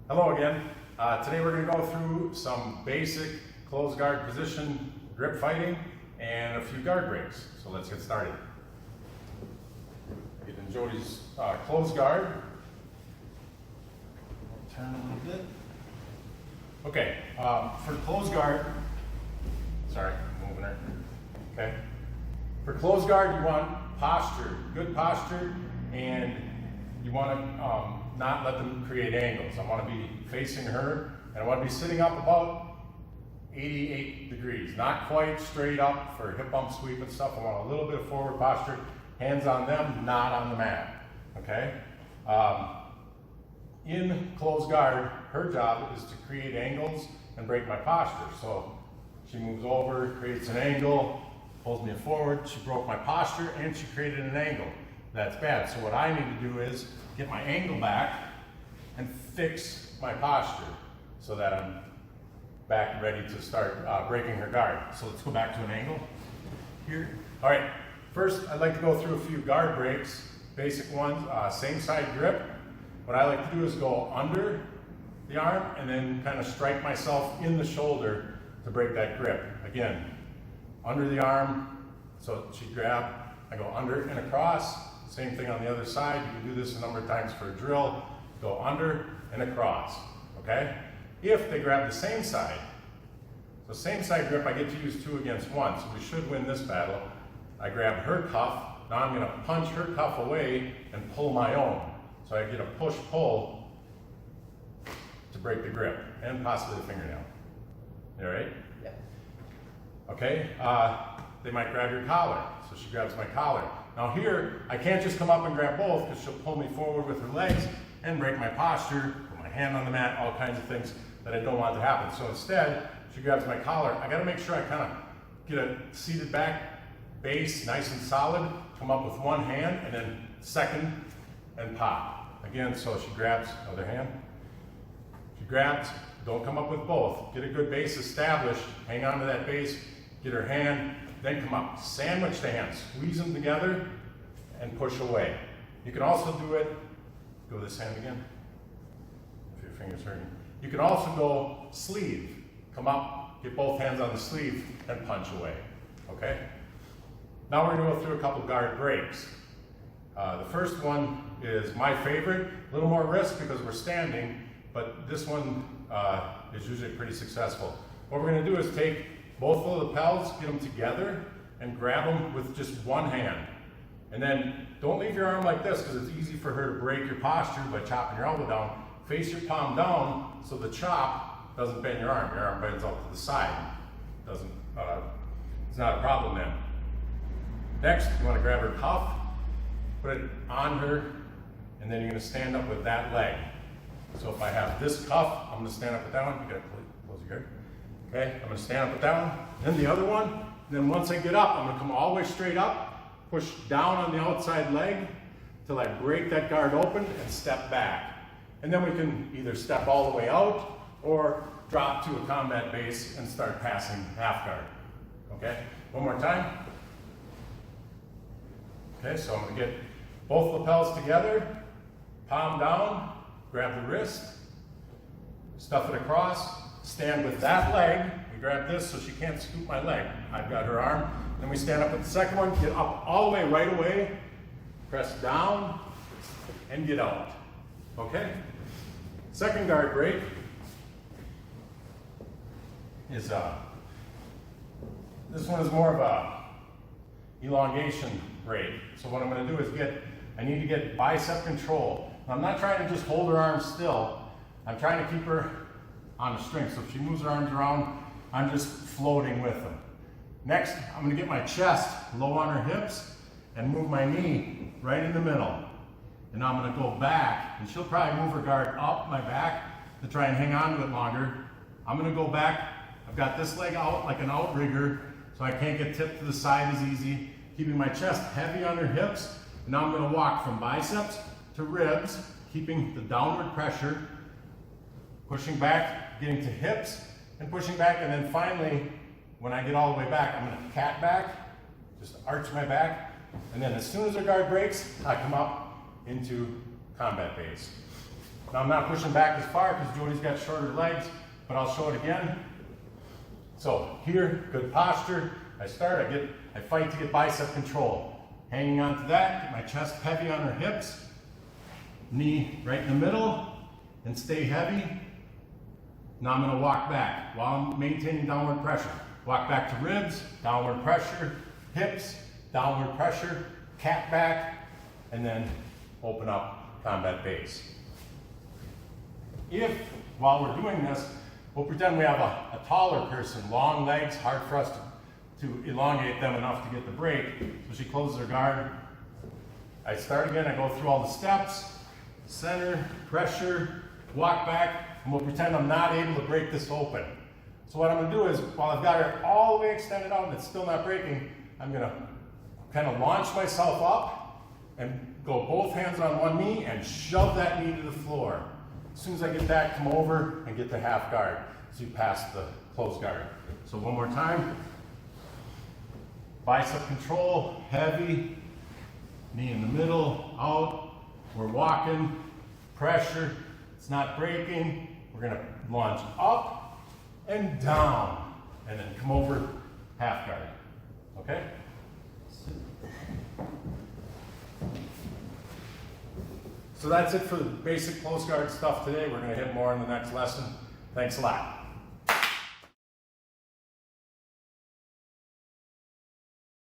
Hello again. Today we're going to go through some basic closed guard position grip fighting and a few guard breaks. So let's get started. Get in Jody's closed guard. Turn a little bit. Okay, for closed guard, sorry, I'm moving her. Okay. For closed guard, you want posture, good posture, and you want to not let them create angles. I want to be facing her, and I want to be sitting up about 88 degrees, not quite straight up for hip bump sweep and stuff. I want a little bit of forward posture, hands on them, not on the mat, okay? In closed guard, her job is to create angles and break my posture. So she moves over, creates an angle, pulls me forward, she broke my posture, and she created an angle. That's bad. So what I need to do is get my angle back and fix my posture so that I'm back and ready to start breaking her guard. So let's go back to an angle here. All right, first I'd like to go through a few guard breaks, basic ones, same side grip. What I like to do is go under the arm and then kind of strike myself in the shoulder to break that grip. Again, under the arm, so she grab, I go under and across. Same thing on the other side. You can do this a number of times for a drill. Go under and across, okay? If they grab the same side, so same side grip, I get to use 2 against 1, so we should win this battle. I grab her cuff, now I'm gonna punch her cuff away and pull my own. So I get a push-pull to break the grip, and possibly the fingernail. You all right? Yeah. Okay, they might grab your collar, so she grabs my collar. Now here, I can't just come up and grab both because she'll pull me forward with her legs and break my posture, put my hand on the mat, all kinds of things that I don't want to happen. So instead, she grabs my collar. I gotta make sure I kind of get a seated back base, nice and solid, come up with one hand, and then second, and pop. Again, so she grabs, other hand. She grabs, don't come up with both. Get a good base established, hang on to that base, get her hand, then come up, sandwich the hands, squeeze them together, and push away. You can also do it, go this hand again, if your finger's hurting. You can also go sleeve, come up, get both hands on the sleeve, and punch away, okay? Now we're gonna go through a couple guard breaks. The first one is my favorite, a little more risk because we're standing, but this one is usually pretty successful. What we're gonna do is take both of the lapels, get them together, and grab them with just one hand. And then don't leave your arm like this because it's easy for her to break your posture by chopping your elbow down. Face your palm down so the chop doesn't bend your arm. Your arm bends up to the side. It's not a problem then. Next, you want to grab her cuff, put it on her, and then you're going to stand up with that leg. So if I have this cuff, I'm going to stand up with that one. You got to close your guard. Okay, I'm going to stand up with that one, then the other one, and then once I get up, I'm going to come all the way straight up, push down on the outside leg till I break that guard open and step back. And then we can either step all the way out or drop to a combat base and start passing half guard. Okay, one more time. Okay, so I'm going to get both lapels together, palm down, grab the wrist, stuff it across, stand with that leg. We grab this so she can't scoop my leg. I've got her arm. Then we stand up with the second one, get up all the way right away, press down, and get out. Okay? Second guard break is, this one is more of a elongation break. So what I'm going to do is I need to get bicep control. Now, I'm not trying to just hold her arms still. I'm trying to keep her on a string. So if she moves her arms around, I'm just floating with them. Next, I'm going to get my chest low on her hips and move my knee right in the middle. And now I'm going to go back, and she'll probably move her guard up my back to try and hang on to it longer. I'm going to go back. I've got this leg out like an outrigger, so I can't get tipped to the side as easy. Keeping my chest heavy on her hips. And now I'm going to walk from biceps to ribs, keeping the downward pressure, pushing back, getting to hips, and pushing back, and then finally, when I get all the way back, I'm going to cat back, just arch my back, and then as soon as her guard breaks, I come up into combat base. Now I'm not pushing back as far because Jody's got shorter legs, but I'll show it again. So here, good posture. I start, I fight to get bicep control. Hanging on to that, get my chest heavy on her hips. Knee right in the middle, and stay heavy. Now I'm gonna walk back while I'm maintaining downward pressure. Walk back to ribs, downward pressure, hips, downward pressure, cat back, and then open up combat base. If, while we're doing this, we'll pretend we have a taller person, long legs, hard for us to elongate them enough to get the break. So she closes her guard. I start again, I go through all the steps, center, pressure, walk back, and we'll pretend I'm not able to break this open. So what I'm gonna do is, while I've got her all the way extended out and it's still not breaking, I'm gonna kind of launch myself up and go both hands on one knee and shove that knee to the floor. As soon as I get that, come over and get the half guard so you pass the closed guard. So one more time. Bicep control, heavy, knee in the middle, out. We're walking, pressure, it's not breaking. We're gonna launch up and down, and then come over half guard, okay? So that's it for the basic close guard stuff today. We're gonna hit more in the next lesson. Thanks a lot.